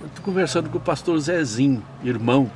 estou conversando com o pastor Zezinho, irmão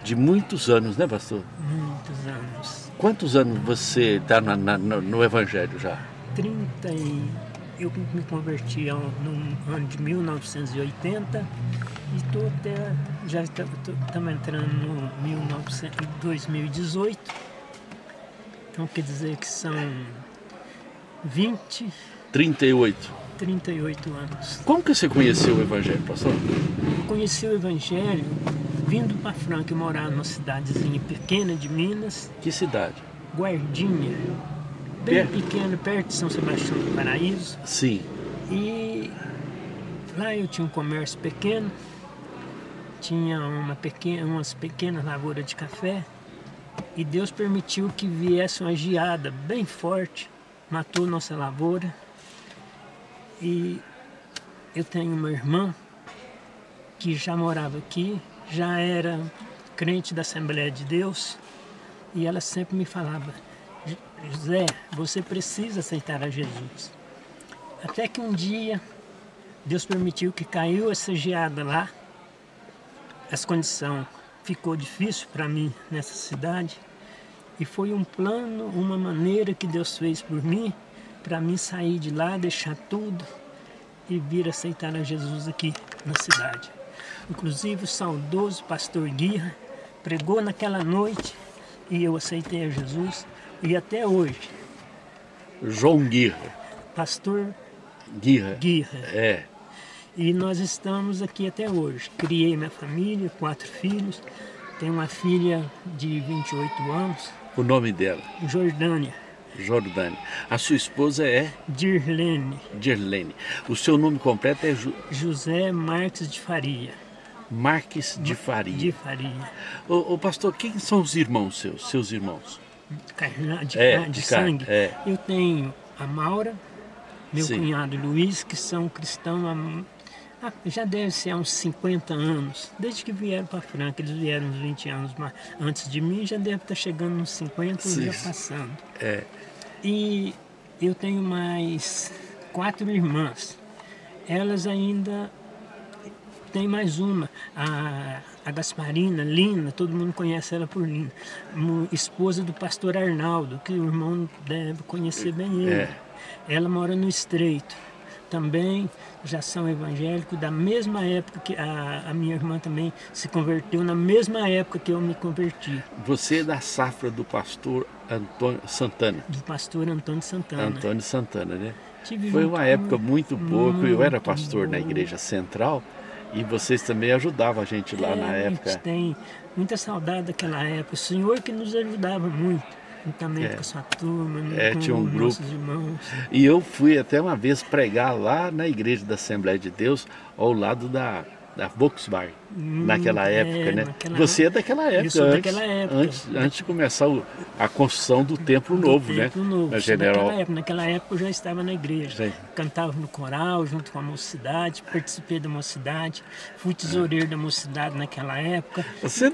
de muitos anos, né, pastor? Muitos anos. Quantos anos você está no Evangelho já? 30 e... Eu me converti no ano de 1980 e estou até... Já estamos entrando no 2018. Então quer dizer que são 38 anos. Como que você conheceu o Evangelho, pastor? Eu conheci o Evangelho vindo para Franca. Eu morava numa cidadezinha pequena de Minas. Que cidade? Guardinha. Bem pequeno, perto de São Sebastião do Paraíso. Sim. E lá eu tinha um comércio pequeno, tinha umas pequenas lavouras de café, e Deus permitiu que viesse uma geada bem forte, matou nossa lavoura. E eu tenho uma irmã que já morava aqui, já era crente da Assembleia de Deus, e ela sempre me falava: José, você precisa aceitar a Jesus. Até que um dia, Deus permitiu que caiu essa geada lá. As condições ficou difícil para mim nessa cidade. E foi um plano, uma maneira que Deus fez por mim, para mim sair de lá, deixar tudo e vir aceitar a Jesus aqui na cidade. Inclusive o saudoso pastor Guirra pregou naquela noite e eu aceitei a Jesus. E até hoje. João Guirra. Pastor Guirra. É. E nós estamos aqui até hoje. Criei minha família, 4 filhos. Tenho uma filha de 28 anos. O nome dela? Jordânia. Jordânia. A sua esposa é? Dirlene. Dirlene. O seu nome completo é? José Marques de Faria. Marques de Faria. De Faria. Ô pastor, quem são os irmãos seus irmãos? De sangue. Eu tenho a Maura, meu Sim. cunhado Luiz, que são cristãos já deve ser há uns 50 anos, desde que vieram para Franca. Eles vieram uns 20 anos antes de mim, já deve estar chegando uns 50, já passando. E eu tenho mais 4 irmãs. Elas ainda tem mais uma, a Gasparina, Lina, todo mundo conhece ela por Lina, esposa do pastor Arnaldo, que o irmão deve conhecer bem ele. Ela mora no Estreito. Também já são evangélicos da mesma época que a minha irmã também se converteu, na mesma época que eu me converti. Você é da safra do pastor Antônio Santana? Do pastor Antônio Santana. Antônio Santana, né? Foi uma época muito boa, eu era pastor na Igreja Central. E vocês também ajudavam a gente lá na época. A gente tem muita saudade daquela época. O Senhor que nos ajudava muito, juntamente com a sua turma, com tinha um grupo. Nossos irmãos. E eu fui até uma vez pregar lá na Igreja da Assembleia de Deus, ao lado da Volkswagen, naquela época, né? Você é daquela época, eu sou daquela época. Antes de começar a construção do Templo Novo, né? Na General. Naquela época eu já estava na igreja, cantava no coral junto com a mocidade, participei da mocidade, fui tesoureiro da mocidade naquela época. Você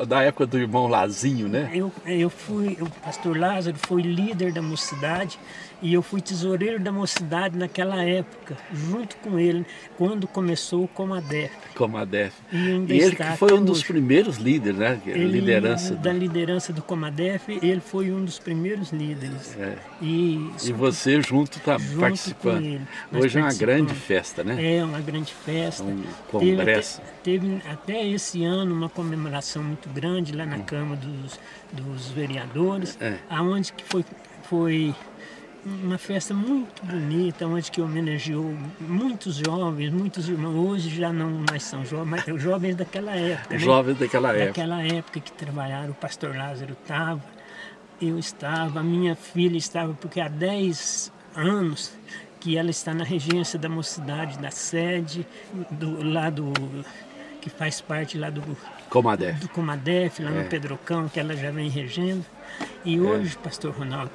da época do irmão Lazinho, né? O pastor Lázaro foi líder da mocidade e eu fui tesoureiro da mocidade naquela época, junto com ele, quando começou o Comadef. E ele que foi um dos primeiros líderes, né? Da liderança do Comadef, ele foi um dos primeiros líderes. E você junto está participando. Hoje é uma grande festa, né? É uma grande festa. Um congresso. Teve até esse ano uma comemoração muito grande lá na Câmara dos Vereadores, aonde que foi uma festa muito bonita, onde que homenageou muitos jovens, muitos irmãos. Hoje já não mais são jovens, mas jovens daquela época. Jovens daquela época. Daquela época que trabalharam, o pastor Lázaro estava, eu estava, a minha filha estava, porque há 10 anos que ela está na regência da mocidade, da sede, que faz parte lá do Comadef, lá no Pedrocão, que ela já vem regendo. E hoje, pastor Ronaldo,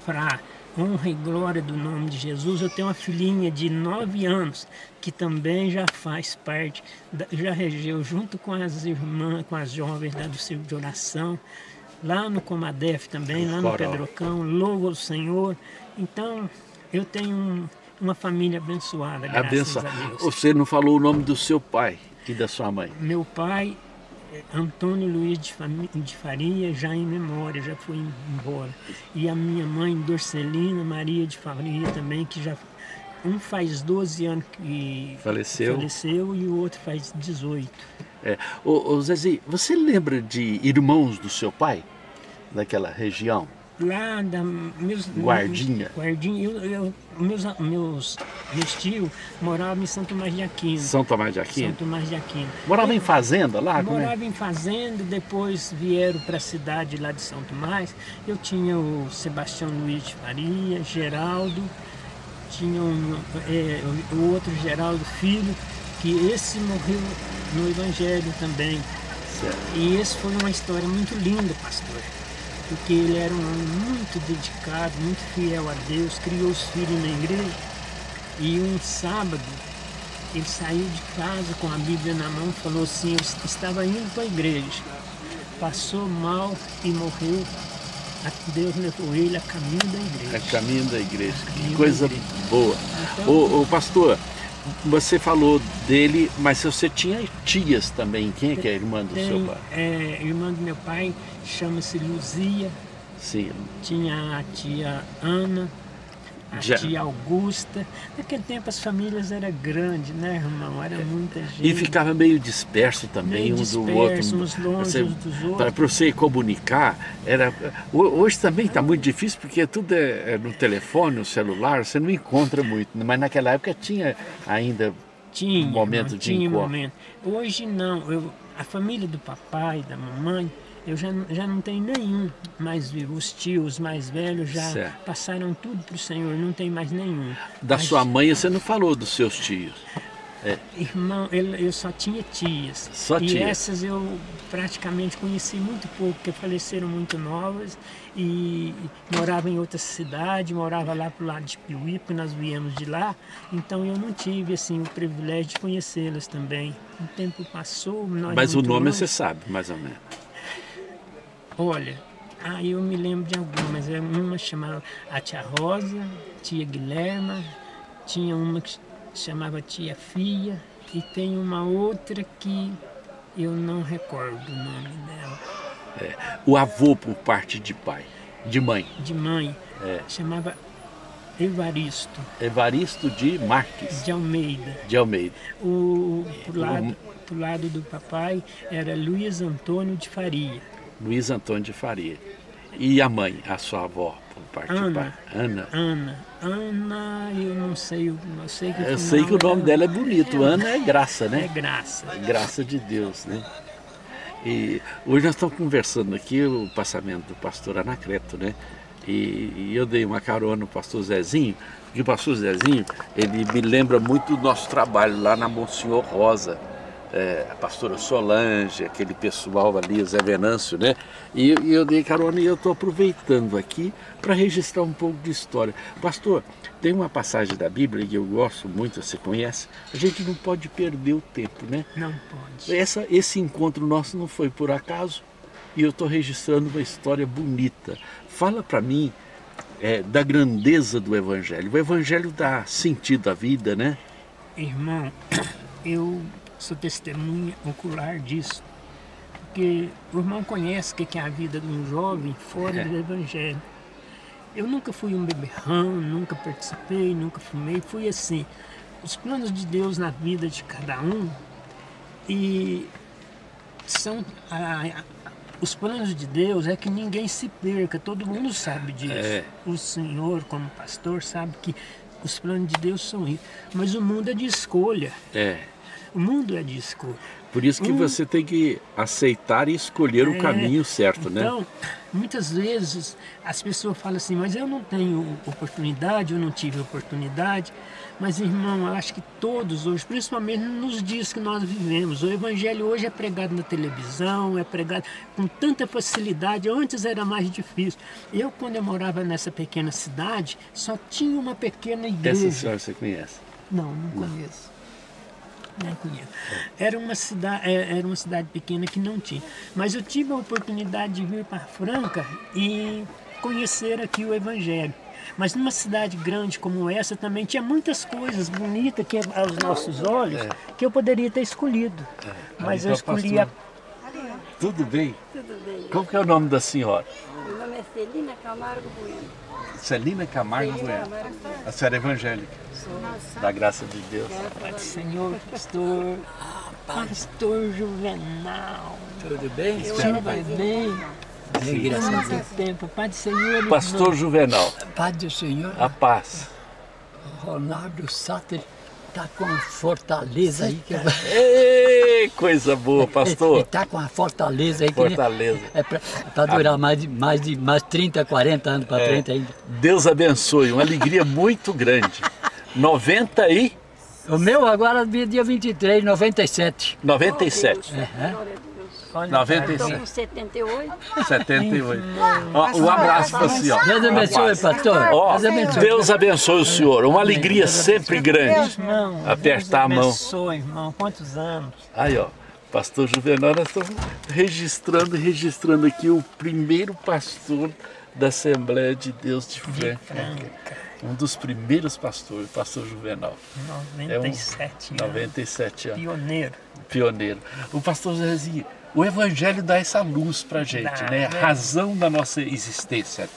para honra e glória do nome de Jesus, eu tenho uma filhinha de 9 anos, que também já faz parte, já regeu junto com as irmãs, com as jovens lá do Círculo de Oração, lá no Comadef também, lá no Pedrocão, louvo ao Senhor. Então, eu tenho uma família abençoada, graças a Deus. Você não falou o nome do seu pai e da sua mãe? Meu pai, Antônio Luiz de Faria, já em memória, já foi embora. E a minha mãe, Dorcelina Maria de Faria também, que já... Um faz 12 anos que faleceu e o outro faz 18. Ô Zezinho, você lembra de irmãos do seu pai? Daquela região? Lá da Guardinha. Meus tios moravam em São Tomás de Aquino. São Tomás de Aquino? São Tomás de Aquino. Morava em fazenda lá? Morava em fazenda, depois vieram para a cidade lá de São Tomás. Eu tinha o Sebastião Luiz de Faria, Geraldo, tinha o outro Geraldo Filho, que esse morreu no Evangelho também. Certo. E esse foi uma história muito linda, pastor. Porque ele era um homem muito dedicado, muito fiel a Deus, criou os filhos na igreja. E um sábado, ele saiu de casa com a Bíblia na mão, falou assim, eu estava indo para a igreja, passou mal e morreu. Deus levou ele a caminho da igreja. A caminho da igreja, que coisa boa. Então, ô pastor, você falou dele, mas você tinha tias também. Quem é que é a irmã do seu pai? Irmã do meu pai chama-se Luzia. Sim. Tinha a tia Ana, a tia Augusta. Naquele tempo as famílias eram grandes, né, irmão? Era muita gente. E ficava meio disperso também, um do outro. Uns longe uns dos outros. Para você comunicar, hoje também está muito difícil, porque tudo é no telefone, no celular, você não encontra muito. Mas naquela época tinha ainda um momento de encontro. Hoje não. A família do papai, da mamãe, eu já não tenho nenhum mais vivo. Os tios mais velhos já passaram tudo para o Senhor, não tem mais nenhum. Da sua mãe você não falou dos seus tios? Irmão, eu só tinha tias. Só e tias. Essas eu praticamente conheci muito pouco, porque faleceram muito novas e morava em outra cidade, morava lá pro lado de Piuí, porque nós viemos de lá. Então eu não tive assim o privilégio de conhecê-las também. O tempo passou, mas o nome você sabe, mais ou menos? Olha, eu me lembro de algumas. Uma chamava a tia Rosa, tia Guilherma, tinha uma que chamava tia Fia, e tem uma outra que eu não recordo o nome dela. O avô por parte de pai, de mãe? De mãe, chamava Evaristo. Evaristo de Marques? De Almeida. De Almeida. Pro lado do papai era Luiz Antônio de Faria. Luiz Antônio de Faria. E a mãe, a sua avó, por parte de pai? Ana, eu não sei, eu sei que o nome dela é bonito. Ana é graça, né? É graça. Graça de Deus, né? E hoje nós estamos conversando aqui o passamento do pastor Anacleto, né? E eu dei uma carona no pastor Zezinho, porque o pastor Zezinho, ele me lembra muito do nosso trabalho lá na Monsenhor Rosa. A pastora Solange, aquele pessoal ali, o Zé Venâncio, né? E eu dei carona e eu estou aproveitando aqui para registrar um pouco de história. Pastor, tem uma passagem da Bíblia que eu gosto muito, você conhece? A gente não pode perder o tempo, né? Não pode. Esse encontro nosso não foi por acaso e eu estou registrando uma história bonita. Fala para mim da grandeza do Evangelho. O Evangelho dá sentido à vida, né? Irmão, eu sou testemunha ocular disso, porque o irmão conhece o que é a vida de um jovem fora do Evangelho. Eu nunca fui um beberrão, nunca participei, nunca fumei, fui assim. Os planos de Deus na vida de cada um, e são os planos de Deus é que ninguém se perca, todo mundo sabe disso. O senhor, como pastor, sabe que os planos de Deus são isso, mas o mundo é de escolha. O mundo é de escolha. Por isso que você tem que aceitar e escolher o caminho certo, né? Então, muitas vezes as pessoas falam assim, mas eu não tenho oportunidade, eu não tive oportunidade. Mas, irmão, eu acho que todos hoje, principalmente nos dias que nós vivemos, o Evangelho hoje é pregado na televisão, é pregado com tanta facilidade. Antes era mais difícil. Eu, quando eu morava nessa pequena cidade, só tinha uma pequena igreja. Essa senhora você conhece? Não conheço. Não conheço. Era uma cidade pequena que não tinha. Mas eu tive a oportunidade de vir para Franca e conhecer aqui o Evangelho. Mas numa cidade grande como essa também tinha muitas coisas bonitas que aos nossos olhos que eu poderia ter escolhido. Mas eu escolhi a... Tudo bem? Tudo bem. Como que é o nome da senhora? Meu nome é Celina Camargo Bueno. Celina Camargo Bueno. A senhora é evangélica? Da graça de Deus. Pai do Senhor, pastor. Pastor Juvenal. Tudo bem? Tudo bem? Graças a Deus. Muito tempo. Pai do Senhor. Pastor Juvenal, Pai do Senhor, a paz. Ronaldo Satter está com uma fortaleza aí. Que Ei, coisa boa, pastor. Ele está com uma fortaleza aí. Fortaleza. É para durar mais 30, 40 anos para frente ainda. Deus abençoe, uma alegria muito grande. 90 e O meu agora é dia 23, 97. 97. Glória a Deus. 97. Estou com 78. 78. Ó, um abraço para si, ó. Deus abençoe, pastor. Ó, Deus abençoe. Deus abençoe o senhor. Uma alegria sempre grande. Irmão, Apertar a mão. Deus abençoe, irmão. Quantos anos? Aí, ó, pastor Juvenal, nós estamos registrando aqui o primeiro pastor da Assembleia de Deus de Franca. Um dos primeiros pastores, pastor Juvenal. 97 anos. 97 anos. Pioneiro. Pioneiro. O pastor Zezinho, o evangelho dá essa luz pra gente, né? A razão da nossa existência,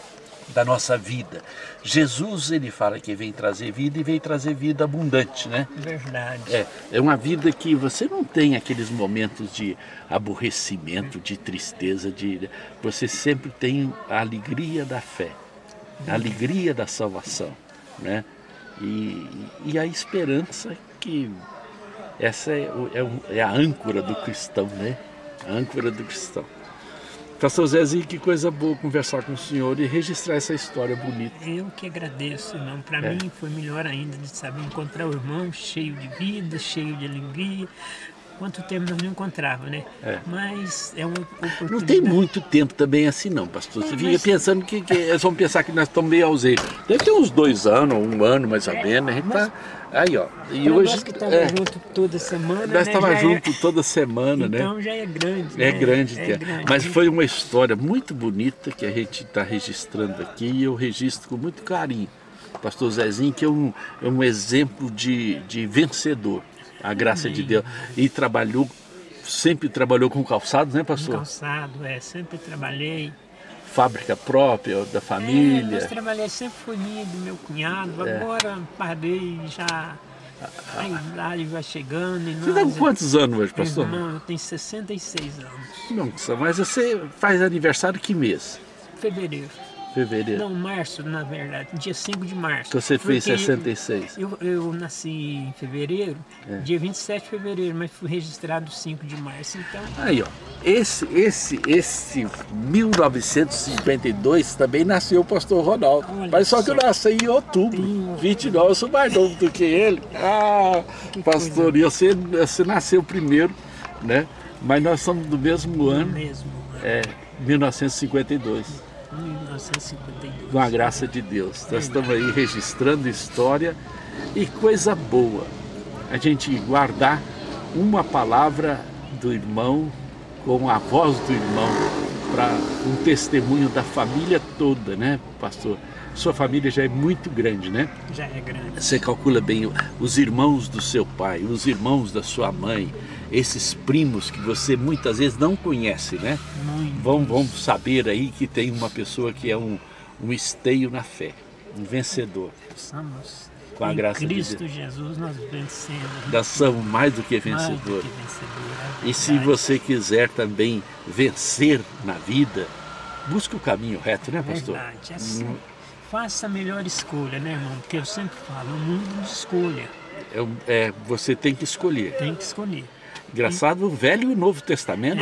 da nossa vida. Jesus, ele fala que vem trazer vida e vem trazer vida abundante, né? Verdade. É uma vida que você não tem aqueles momentos de aborrecimento, de tristeza, você sempre tem a alegria da fé, a alegria da salvação, né? E a esperança que essa é a âncora do cristão, né? A âncora do cristão. Pastor Zezinho, que coisa boa conversar com o senhor e registrar essa história bonita. Eu que agradeço, irmão. Para mim foi melhor ainda de saber encontrar o irmão cheio de vida, cheio de alegria. Quanto tempo nós não encontrava, né? Mas é uma oportunidade. Não tem muito tempo também assim não, pastor. Você fica pensando que eles vão pensar que nós estamos meio ausentes. Deve ter uns 2 anos, 1 ano mais ou menos. A gente tá... Aí, ó. E Pra hoje nós que estamos juntos toda semana, nós estávamos já juntos toda semana, né? Então já é grande. É né? grande, É tempo. grande. Mas foi uma história muito bonita que a gente está registrando aqui e eu registro com muito carinho. Pastor Zezinho, que é um exemplo de vencedor, a graça de Deus. E sempre trabalhou com calçados, né, pastor? Calçado, sempre trabalhei. Fábrica própria, da família. Mas trabalhei sempre foi minha, do meu cunhado. Agora parei já. A idade vai chegando. E Você está com quantos anos hoje, pastor? Irmão, eu tenho 66 anos. Nossa, mas você faz aniversário que mês? Fevereiro. Fevereiro. Não, março, na verdade. Dia 5 de março. Que você fez Porque 66. Eu nasci em fevereiro, dia 27 de fevereiro, mas fui registrado 5 de março. Então, Aí, ó. Esse 1952 também nasceu o pastor Ronaldo. Olha Mas só que eu só. nasci em outubro, 29, eu sou mais novo do que ele. Ah, pastor, e você nasceu primeiro, né? Mas nós somos do mesmo ano, mesmo, 1952. 1952. Com a graça de Deus. Nós estamos aí registrando história e coisa boa. A gente guardar uma palavra do irmão com a voz do irmão para um testemunho da família toda, né, pastor? Sua família já é muito grande, né? Já é grande. Você calcula bem os irmãos do seu pai, os irmãos da sua mãe, esses primos que você muitas vezes não conhece, né? Vão saber aí que tem uma pessoa que é um esteio na fé, um vencedor. Somos, Com a graça de Cristo Deus. Jesus nós vencemos. Nós somos mais do que Mais do vencedor. que vencedor, é E se verdade. você quiser também vencer na vida, busque o caminho reto, né, pastor? Verdade, assim, faça a melhor escolha, né, irmão? Porque eu sempre falo, é um mundo de escolha. Você tem que escolher. Tem que escolher. Engraçado, o Velho e o Novo Testamento,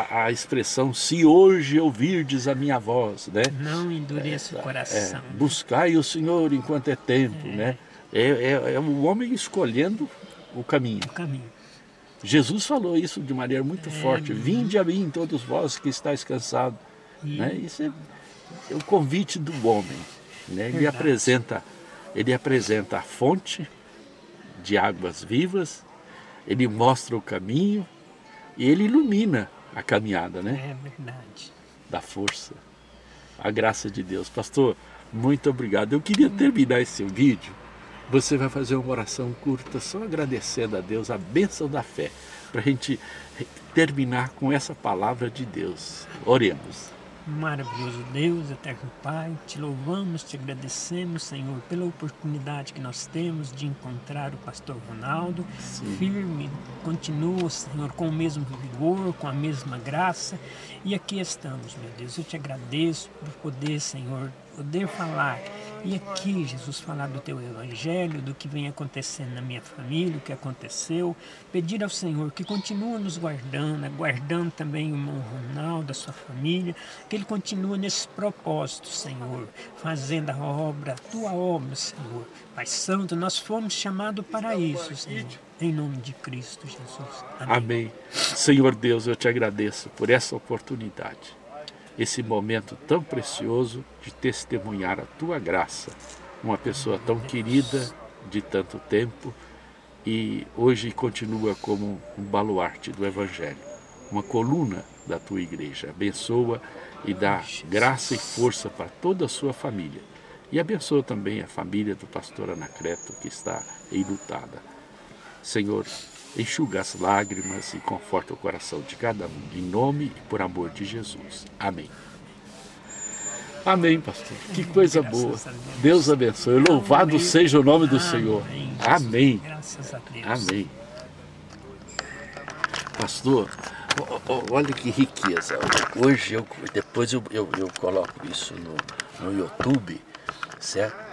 a expressão, se hoje ouvirdes a minha voz, né? Não endureça o coração. Buscai o Senhor enquanto é tempo, né? É o homem escolhendo o caminho. O caminho. Jesus falou isso de maneira muito forte. Vinde a mim, todos vós que estáis cansados. Né? Isso é o convite do homem. Né? Ele apresenta a fonte de águas vivas, ele mostra o caminho e ele ilumina a caminhada, né? É verdade. Da força. A graça de Deus. Pastor, Muito obrigado. Eu queria terminar esse vídeo. Você vai fazer uma oração curta, só agradecendo a Deus a bênção da fé, para a gente terminar com essa palavra de Deus. Oremos. Maravilhoso Deus, eterno Pai, te louvamos, te agradecemos, Senhor, pela oportunidade que nós temos de encontrar o pastor Ronaldo. Sim. Firme, continua, Senhor, com o mesmo vigor, com a mesma graça. E aqui estamos, meu Deus, eu te agradeço por poder, Senhor, poder falar. E aqui, Jesus, falar do teu evangelho, do que vem acontecendo na minha família, o que aconteceu. Pedir ao Senhor que continue nos guardando, guardando também o irmão Ronaldo, a sua família, que ele continue nesse propósito, Senhor, fazendo a obra, a tua obra, Senhor. Pai Santo, nós fomos chamados para isso, Senhor, em nome de Cristo Jesus. Amém. Amém. Senhor Deus, eu te agradeço por essa oportunidade, esse momento tão precioso de testemunhar a tua graça, uma pessoa tão querida de tanto tempo e hoje continua como um baluarte do Evangelho, uma coluna da tua igreja. Abençoa e dá graça e força para toda a sua família. E abençoa também a família do pastor Anacleto, que está enlutada. Senhor, enxuga as lágrimas e conforta o coração de cada um, em nome e por amor de Jesus. Amém. Amém, pastor. Que coisa boa. Deus abençoe. Louvado seja o nome do Senhor. Amém. Graças a Deus. Amém. Pastor, olha que riqueza. Hoje, depois eu coloco isso no YouTube, certo?